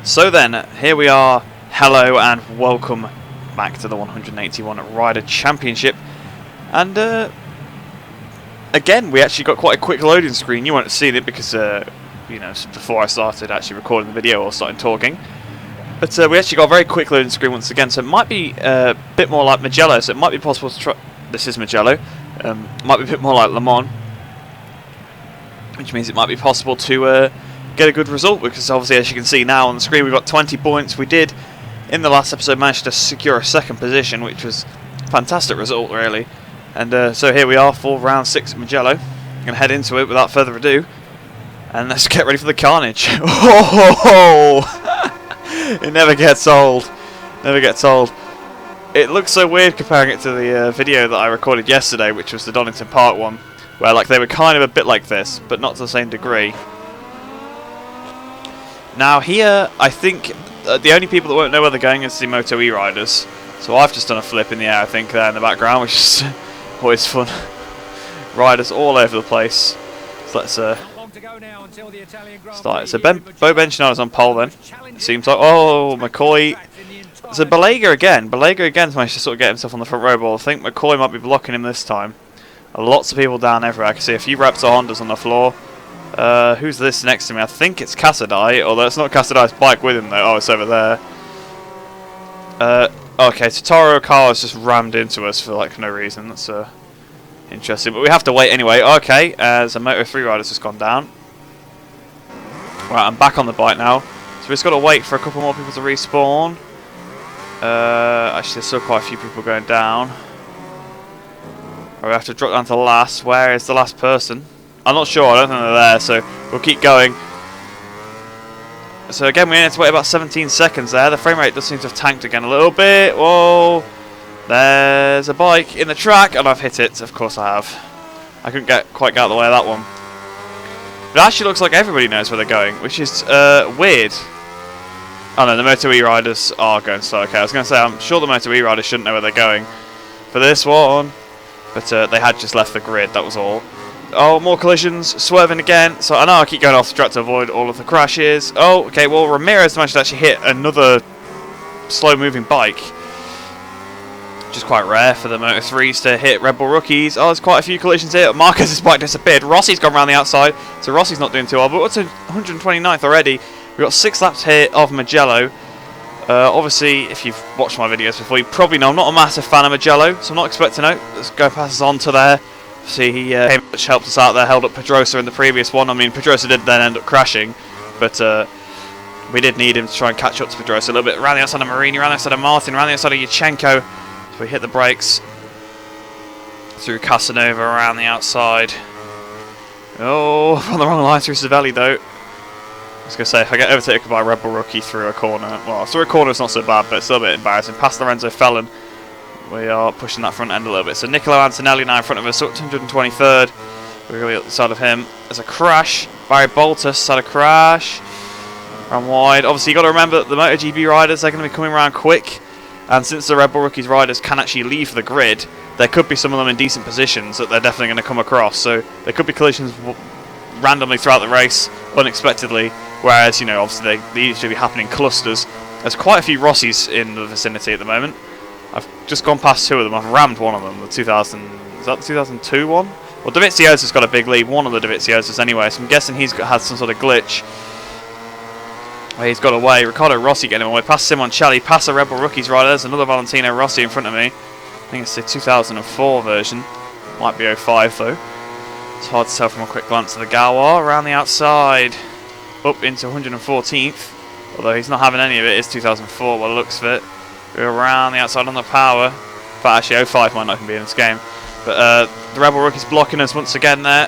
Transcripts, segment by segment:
So then, here we are. Hello and welcome back to the 181 Rider Championship. And again, we actually got quite a quick loading screen. You won't have seen it because, you know, before I started actually recording the video or starting talking. But we actually got a very quick loading screen once again, so it might be a bit more like Mugello. So it might be possible to try. This is Mugello. Might be a bit more like Le Mans, which means it might be possible to get a good result, because obviously, as you can see now on the screen, we've got 20 points. We did in the last episode manage to secure a second position, which was a fantastic result really. And so here we are for round 6 at Mugello. I'm going to head into it without further ado, and let's get ready for the carnage. Oh, it never gets old, never gets old. It looks so weird comparing it to the video that I recorded yesterday, which was the Donington Park one, where like they were kind of a bit like this, but not to the same degree. Now here, I think the only people that won't know where they're going is the Moto E riders. So I've just done a flip in the air, I think, there in the background, which is always fun. Riders all over the place. So let's start. So Bo Benchinada's on pole then. It seems like. Oh, McCoy. So Belega again managed to sort of get himself on the front row ball. I think McCoy might be blocking him this time. Lots of people down everywhere. I can see a few reps of Hondas on the floor. Who's this next to me? I think it's Casadei, although it's not Casadei's bike with him though. Oh, it's over there. Okay, Totoro Car's just rammed into us for like no reason. That's interesting, but we have to wait anyway. Okay, as a Moto3 rider's just gone down. Right, I'm back on the bike now, so we've just got to wait for a couple more people to respawn. Actually, there's still quite a few people going down. Right, we have to drop down to last. Where is the last person? I'm not sure, I don't think they're there, so we'll keep going. So again, we need to wait about 17 seconds there. The frame rate does seem to have tanked again a little bit. Whoa! There's a bike in the track, and I've hit it. Of course I have. I couldn't quite get out of the way of that one. But it actually looks like everybody knows where they're going, which is weird. Oh no, the Moto E riders are going slow. Okay, I was going to say, I'm sure the Moto E riders shouldn't know where they're going for this one. But they had just left the grid, that was all. Oh, more collisions, swerving again. So I know I keep going off the track to avoid all of the crashes. Oh, okay, well, Ramirez managed to actually hit another slow-moving bike. Which is quite rare for the Moto3s to hit Red Bull rookies. Oh, there's quite a few collisions here. Marquez's bike disappeared. Rossi's gone around the outside, so Rossi's not doing too well. But what's 129th already? We've got 6 laps here of Mugello. Obviously, if you've watched my videos before, you probably know I'm not a massive fan of Mugello, so I'm not expecting it. Let's go pass us on to there. See, he much helped us out there, held up Pedrosa in the previous one. I mean, Pedrosa did then end up crashing, but we did need him to try and catch up to Pedrosa a little bit. Around the outside of Marini, around the outside of Martin, around the outside of Yurchenko. So we hit the brakes through Casanova around the outside. Oh, on the wrong line through Savelli though. I was going to say, if I get overtaken by a Red Bull rookie through a corner, well, through a corner it's not so bad, but it's still a bit embarrassing. Past Lorenzo Felon. We are pushing that front end a little bit. So Niccolo Antonelli now in front of us, 123rd. We're going to be at the side of him. There's a crash. Barry Boltus had a crash. Run wide. Obviously, you've got to remember that the Motogp riders, they're going to be coming around quick. And since the Red Bull Rookies riders can actually leave the grid, there could be some of them in decent positions that they're definitely going to come across. So there could be collisions randomly throughout the race, unexpectedly. Whereas, you know, obviously they usually be happening in clusters. There's quite a few Rossis in the vicinity at the moment. I've just gone past 2 of them. I've rammed one of them. The 2000, is that the 2002 one? Well, Dovizioso's got a big lead. One of the Doviziosos anyway. So I'm guessing he's had some sort of glitch. Where he's got away. Riccardo Rossi getting away. Past Simoncelli. Past the Red Bull Rookies rider. There's another Valentino Rossi in front of me. I think it's the 2004 version. Might be 05 though. It's hard to tell from a quick glance at the Galois. Around the outside. Up into 114th. Although he's not having any of it. It's 2004 by the looks of it. We're around the outside on the power. But actually 05 might not even be in this game. But the Rebel Rookie's blocking us once again there.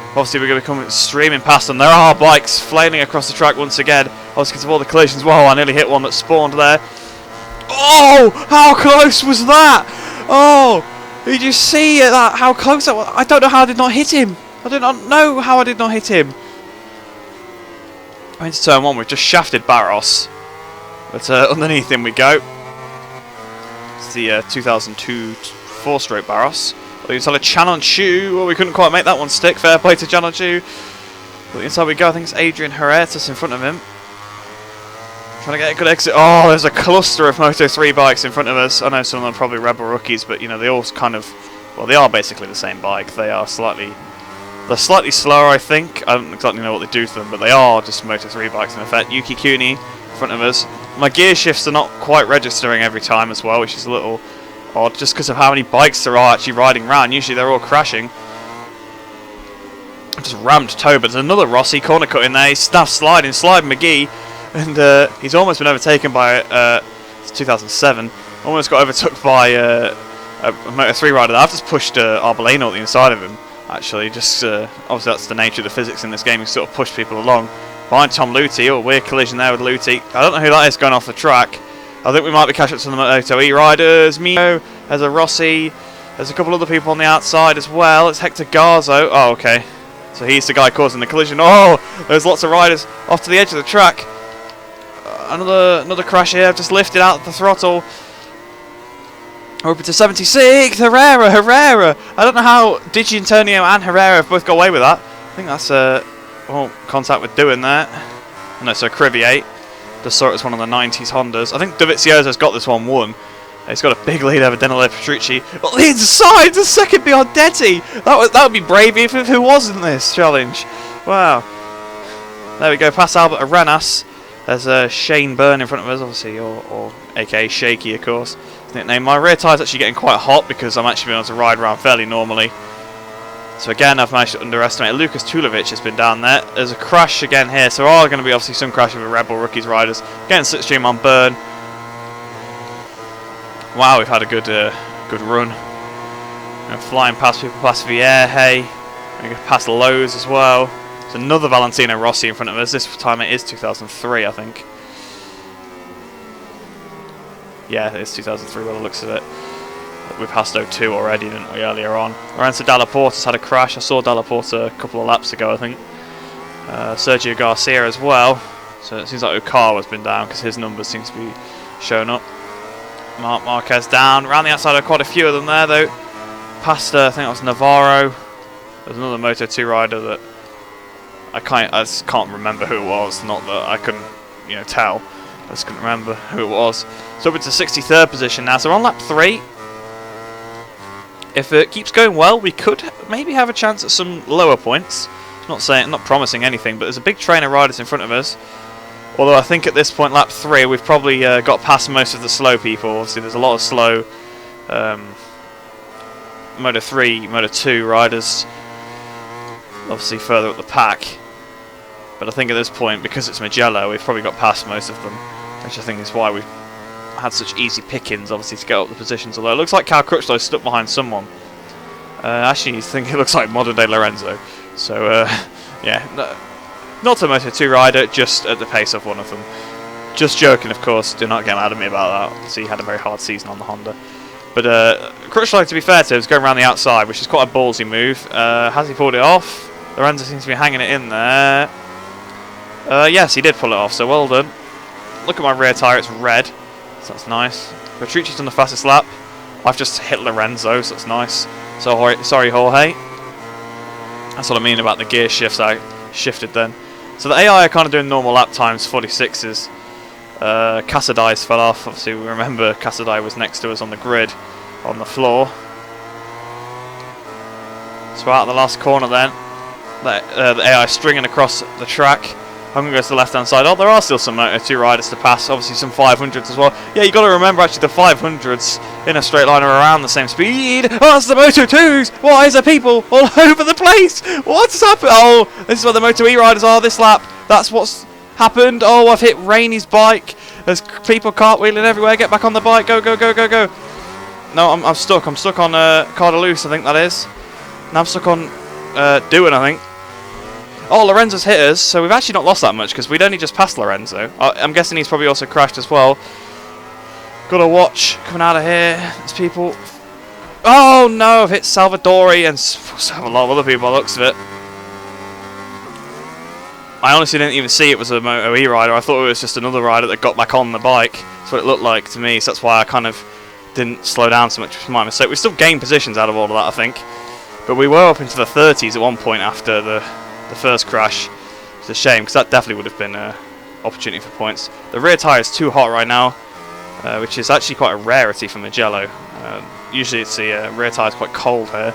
Obviously we're going to be coming streaming past them. There are bikes flailing across the track once again. Obviously because of all the collisions. Whoa, I nearly hit one that spawned there. Oh! How close was that? Oh! Did you see that? How close that was? I don't know how I did not hit him. I do not know how I did not hit him. Into turn 1, we've just shafted Barros. But underneath him we go. It's the 2002 4-stroke Barros. We just had a Chanon Chu. Well, we couldn't quite make that one stick. Fair play to Chanon Chu. But inside we go. I think it's Adrian Herretas in front of him. Trying to get a good exit. Oh, there's a cluster of Moto3 bikes in front of us. I know some of them are probably Rebel rookies, but you know, they all kind of, well, they are basically the same bike. They're slightly slower, I think. I don't exactly know what they do to them, but they are just Moto3 bikes in effect. Yuki Kuni in front of us. My gear shifts are not quite registering every time as well, which is a little odd, just because of how many bikes there are actually riding around. Usually they're all crashing. I just rammed Toe, but there's another Rossi corner cut in there. He's now sliding McGee. And he's almost been overtaken by, it's 2007, almost got overtook by a Moto3 rider. I've just pushed Arbolino at the inside of him, actually. Just obviously that's the nature of the physics in this game, you sort of push people along. Behind Tom Luthi, oh, weird collision there with Luthi. I don't know who that is going off the track. I think we might be catching up to the Moto E riders. Mio, there's a Rossi, there's a couple other people on the outside as well. It's Hector Garzo. Oh, okay. So he's the guy causing the collision. Oh, there's lots of riders off to the edge of the track. Another crash here. I've just lifted out the throttle. We're up to 76. Herrera. I don't know how Digi Antonio and Herrera have both got away with that. I think that's contact with doing that. No, so Crivier. Just saw it was one of the 90s Hondas. I think Dovizioso's got this one won. He's got a big lead over Danilo Petrucci. Oh, the inside, the second beyond Detti. That would be brave if it wasn't this challenge. Wow. There we go, past Albert Arenas. There's Shane Byrne in front of us, obviously, or aka Shaky, of course. Nickname. My rear tyre's actually getting quite hot because I'm actually being able to ride around fairly normally. So again, I've managed to underestimate. Lucas Tulovic has been down there. There's a crash again here, so there are going to be obviously some crashes with Red Bull rookies riders. Getting slipstream on Byrne. Wow, we've had a good run. Flying past people, past Vierge, past Lowe's as well. There's another Valentino Rossi in front of us. This time it is 2003, I think. Yeah, it is 2003 by the looks of it. We passed 02 already, didn't we, earlier on. Lorenzo Dalla Porta's had a crash. I saw Dalla Porta a couple of laps ago, I think. Sergio Garcia as well. So it seems like Okar has been down because his numbers seem to be showing up. Marc Marquez down. Around the outside, quite a few of them there, though. Past, I think that was Navarro. There's another Moto2 rider that I just can't remember who it was. Not that I couldn't, tell. I just couldn't remember who it was. So it's a 63rd position now. So we're on lap 3. If it keeps going well, we could maybe have a chance at some lower points. Not promising anything, but there's a big train of riders in front of us. Although I think at this point, lap 3, we've probably got past most of the slow people. Obviously, there's a lot of slow Moto 3, Moto 2 riders. Obviously, further up the pack. But I think at this point, because it's Mugello, we've probably got past most of them. Which I think is why we've had such easy pickings, obviously, to get up the positions. Although it looks like Cal Crutchlow's stuck behind someone. Actually, I think it looks like modern day Lorenzo. So, yeah, not a Moto2 rider, just at the pace of one of them. Just joking, of course. Do not get mad at me about that. So he had a very hard season on the Honda. But Crutchlow, to be fair to him, is going around the outside, which is quite a ballsy move. Has he pulled it off? Lorenzo seems to be hanging it in there. Yes, he did pull it off, so well done. Look at my rear tyre, it's red. So that's nice. Petrucci's done the fastest lap. I've just hit Lorenzo, so that's nice. So sorry, Jorge. That's what I mean about the gear shifts. I shifted then. So the AI are kind of doing normal lap times, 46s. Casadais fell off. Obviously, we remember Casadai was next to us on the grid, on the floor. So out of the last corner then. The AI stringing across the track. I'm going to go to the left-hand side. Oh, there are still some Moto2 riders to pass. Obviously, some 500s as well. Yeah, you got to remember, actually, the 500s in a straight line are around the same speed. Oh, that's the Moto2s. Why is there people all over the place? What's happened? Oh, this is where the Moto E riders are this lap. That's what's happened. Oh, I've hit Rainey's bike. There's people cartwheeling everywhere. Get back on the bike. Go, go, go, go, go. No, I'm stuck. I'm stuck on Cardalus, I think that is. Now I'm stuck on Doohan, I think. Oh, Lorenzo's hit us, so we've actually not lost that much because we'd only just passed Lorenzo. I'm guessing he's probably also crashed as well. Got a watch coming out of here. There's people. Oh no, I've hit Salvadori and a lot of other people by the looks of it. I honestly didn't even see it was a Moto E rider. I thought it was just another rider that got back on the bike. That's what it looked like to me, so that's why I kind of didn't slow down so much, which was my mistake. We still gained positions out of all of that, I think. But we were up into the 30s at one point after the first crash. It's a shame because that definitely would have been opportunity for points. The rear tyre is too hot right now, which is actually quite a rarity for Mugello. Usually it's the rear tyre is quite cold here.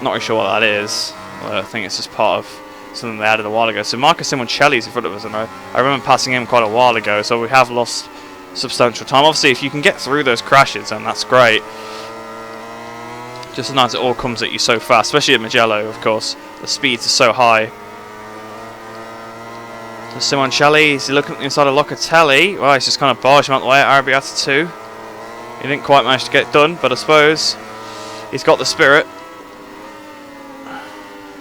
Not really sure what that is. I think it's just part of something they added a while ago. So Marcus Simoncelli's in front of us, and I remember passing him quite a while ago, so we have lost substantial time. Obviously, if you can get through those crashes, then that's great. Just sometimes it all comes at you so fast, especially at Mugello, of course. The speeds are so high. So Simoncelli, is he looking at the inside of Locatelli? Well, he's just kind of barged him out the way at Arrabbiata 2. He didn't quite manage to get it done, but I suppose he's got the spirit.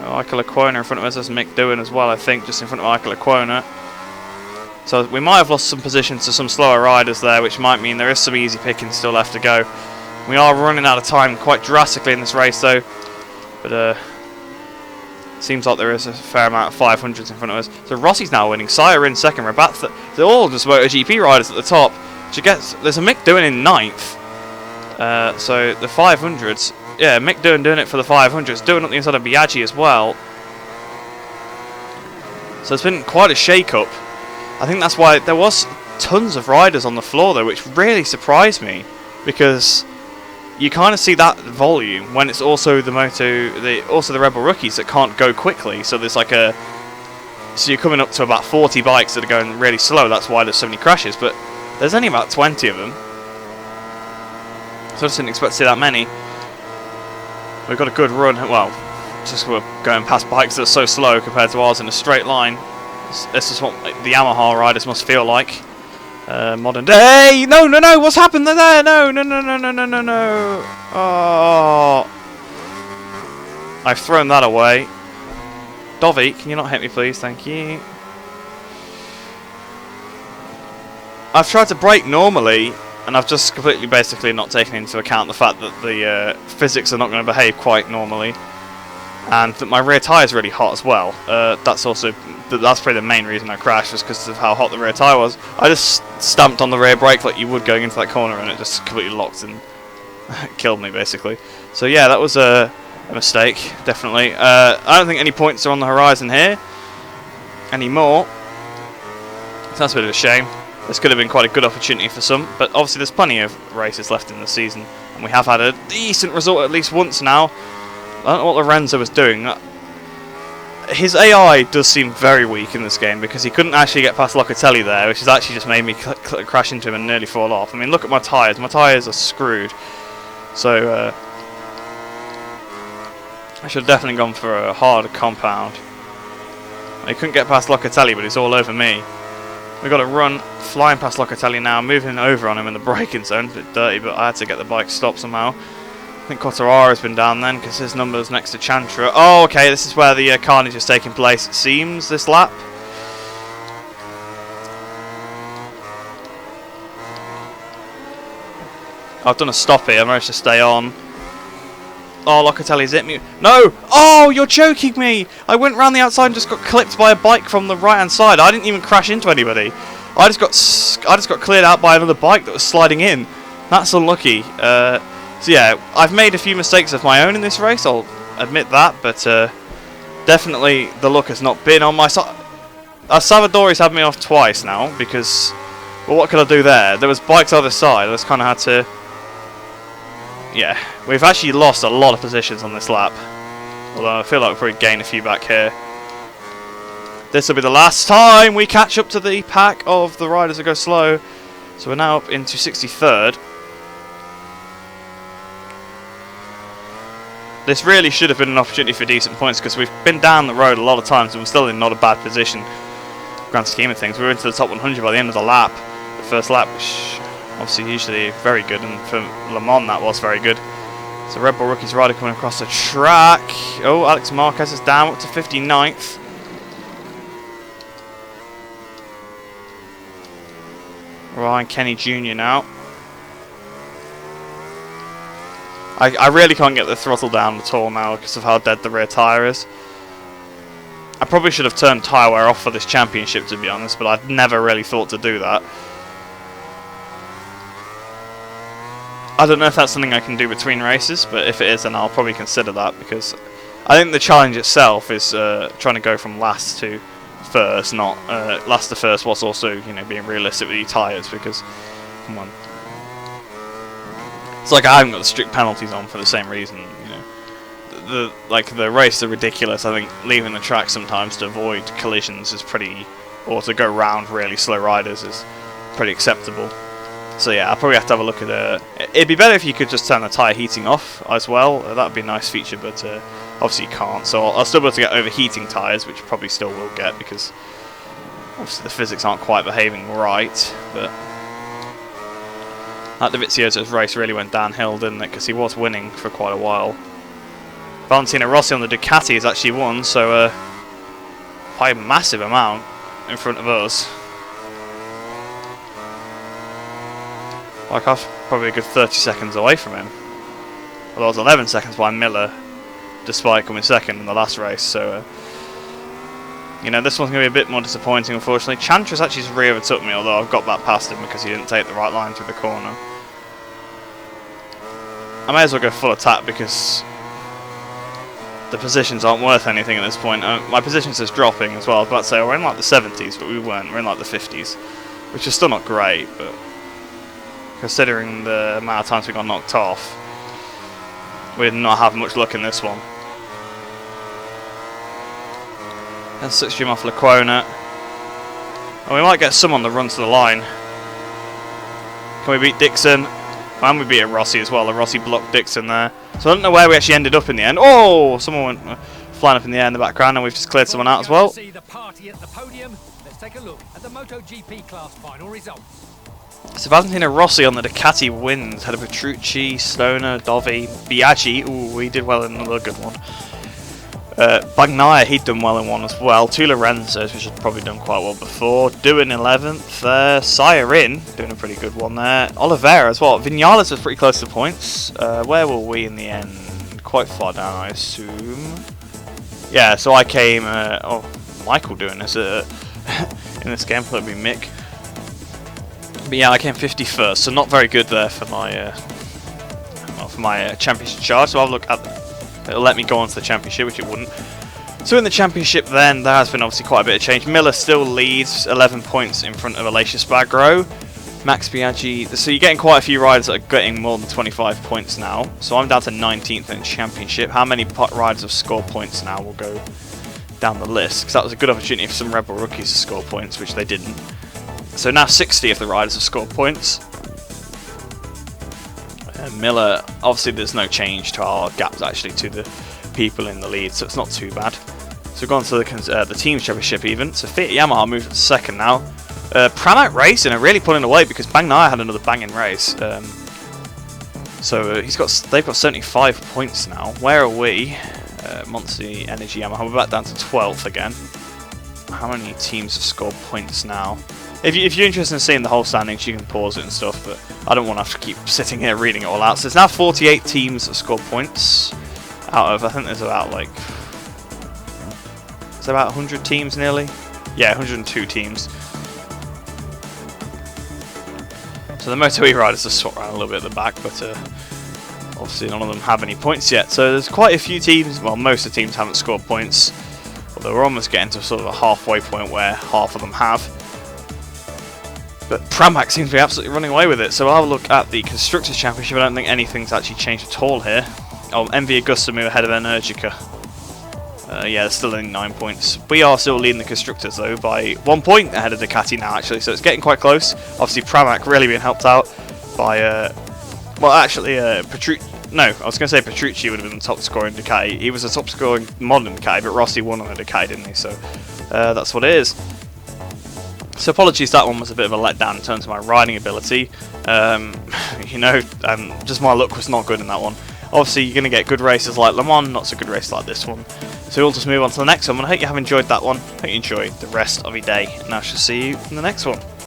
Michael Aquona in front of us, as Mick doing as well, I think, just in front of Michael Aquona. So we might have lost some positions to some slower riders there, which might mean there is some easy picking still left to go. We are running out of time quite drastically in this race though, but seems like there is a fair amount of 500s in front of us. So Rossi's now winning, Sire in second, Rabat, they're all just MotoGP riders at the top. There's a Mick doing in 9th, so the 500s. Yeah, Mick doing it for the 500s, doing up the inside of Biaggi as well. So it's been quite a shake-up. I think that's why there was tons of riders on the floor though, which really surprised me, because you kind of see that volume when it's also the Rebel rookies that can't go quickly. So there's like so you're coming up to about 40 bikes that are going really slow. That's why there's so many crashes. But there's only about 20 of them, so I just didn't expect to see that many. We've got a good run. Well, just we're going past bikes that are so slow compared to ours in a straight line. This is what the Yamaha riders must feel like. Modern day. No, what's happened there? No. Oh, I've thrown that away. Dovi, can you not hit me, please? Thank you. I've tried to brake normally, and I've just completely basically not taken into account the fact that the physics are not going to behave quite normally, and that my rear tyre is really hot as well. That's probably the main reason I crashed, was because of how hot the rear tyre was. I just stamped on the rear brake like you would going into that corner, and it just completely locked and killed me basically. So yeah, that was a mistake, definitely. I don't think any points are on the horizon here anymore, so that's a bit of a shame. This could have been quite a good opportunity for some, but obviously there's plenty of races left in the season, and we have had a decent result at least once now. I don't know what Lorenzo was doing. His AI does seem very weak in this game, because he couldn't actually get past Locatelli there, which has actually just made me crash into him and nearly fall off. I mean, look at my tyres. My tyres are screwed. So I should have definitely gone for a hard compound. He couldn't get past Locatelli, but he's all over me. We've got to run, flying past Locatelli now, moving over on him in the braking zone. It's a bit dirty, but I had to get the bike stopped somehow. I think Quartararo has been down then, because his number's next to Chantra. Oh, okay, this is where the carnage is taking place, it seems, this lap. I've done a stop here, I managed to stay on. Oh, Locatelli's hit me. No! Oh, you're joking me! I went round the outside and just got clipped by a bike from the right-hand side. I didn't even crash into anybody. I just got cleared out by another bike that was sliding in. That's unlucky. So yeah, I've made a few mistakes of my own in this race, I'll admit that, but definitely the luck has not been on my side. Salvadori's had me off twice now, because, well, what could I do there? There was bikes either side, I just kind of had to... Yeah, we've actually lost a lot of positions on this lap, although I feel like we'll probably gain a few back here. This will be the last time we catch up to the pack of the riders that go slow. So we're now up into 63rd. This really should have been an opportunity for decent points, because we've been down the road a lot of times and we're still in not a bad position. Grand scheme of things, we were into the top 100 by the end of the lap, the first lap, which obviously usually very good, and for Le Mans that was very good. So Red Bull Rookies rider coming across the track. Oh, Alex Marquez is down up to 59th. Ryan Kenny Jr. now. I really can't get the throttle down at all now because of how dead the rear tyre is. I probably should have turned tyre wear off for this championship, to be honest, but I'd never really thought to do that. I don't know if that's something I can do between races, but if it is, then I'll probably consider that, because I think the challenge itself is trying to go from last to first, not last to first, whilst also, you know, being realistic with your tyres, because, come on. It's like I haven't got the strict penalties on for the same reason, you know. The races are ridiculous. I think leaving the track sometimes to avoid collisions is pretty, or to go round really slow riders is pretty acceptable. So yeah, I'll probably have to have a look at it'd be better if you could just turn the tyre heating off as well. That would be a nice feature, but obviously you can't. So I'll still be able to get overheating tyres, which probably still will get, because obviously the physics aren't quite behaving right. But that Dovizioso's race really went downhill, didn't it? Because he was winning for quite a while. Valentino Rossi on the Ducati has actually won, so by a massive amount in front of us. Like, I'm probably a good 30 seconds away from him. Well, I was 11 seconds behind Miller, despite coming second in the last race, so you know, this one's going to be a bit more disappointing, unfortunately. Chantra's actually just re-overtook me, although I've got back past him because he didn't take the right line through the corner. I may as well go full attack because the positions aren't worth anything at this point. My position says dropping as well. I was about to say we're in like the 70s, but we weren't. We're in like the 50s, which is still not great, but considering the amount of times we got knocked off, we did not have much luck in this one. And 6 off Lequona. And we might get some on the run to the line. Can we beat Dixon? And we beat a Rossi as well. The Rossi blocked Dixon there. So I don't know where we actually ended up in the end. Oh! Someone went flying up in the air in the background, and we've just cleared someone out as well. See the party at the podium. Let's take a look at the Motogp class final results. So Valentino Rossi on the Ducati wins. Had a Petrucci, Stoner, Dovi, Biaggi. Ooh, he did well in another good one. Bagnaia, he'd done well in one as well. Two Lorenzos, which had probably done quite well before. Doing 11th there. Sairin, doing a pretty good one there. Oliveira as well. Vinales was pretty close to points. Where were we in the end? Quite far down, I assume. Yeah, so I came... oh, Michael doing this in this game. That'd be Mick. But yeah, I came 51st, so not very good there for my championship charge. So I'll look at it'll let me go on to the championship, which it wouldn't. So in the championship then, there has been obviously quite a bit of change. Miller still leads 11 points in front of Aleix Espargaro. Max Biaggi, so you're getting quite a few riders that are getting more than 25 points now. So I'm down to 19th in the championship. How many riders have scored points now will go down the list, because that was a good opportunity for some Red Bull rookies to score points, which they didn't. So now 60 of the riders have scored points. Miller, obviously there's no change to our gaps actually to the people in the lead, so it's not too bad. So we've gone to the team championship even. So Fiat Yamaha moved to second now. Pramac Racing are really pulling away because Bagnaia had another banging race. So they've got 75 points now. Where are we? Monster Energy Yamaha, we're back down to 12th again. How many teams have scored points now? If you're interested in seeing the whole standings, you can pause it and stuff, but I don't want to have to keep sitting here reading it all out. So there's now 48 teams that scored points out of, I think there's about like, it's about 100 teams nearly? Yeah, 102 teams. So the Moto E riders just swap around a little bit at the back, but obviously none of them have any points yet. So there's quite a few teams, well most of the teams haven't scored points, although we're almost getting to sort of a halfway point where half of them have. But Pramac seems to be absolutely running away with it, so I'll have a look at the Constructors' Championship. I don't think anything's actually changed at all here. Oh, MV Agusta move ahead of Energica. Yeah, they're still in 9 points. We are still leading the Constructors, though, by 1 point ahead of Ducati now, actually, so it's getting quite close. Obviously, Pramac really being helped out by, well, actually, Petrucci. No, I was going to say Petrucci would have been the top scorer in Ducati. He was the top scoring modern Ducati, but Rossi won on the Ducati, didn't he? So that's what it is. So apologies, that one was a bit of a letdown in terms of my riding ability. You know, just my luck was not good in that one. Obviously, you're going to get good races like Le Mans, not so good races like this one. So we'll just move on to the next one. I hope you have enjoyed that one. I hope you enjoy the rest of your day, and I shall see you in the next one.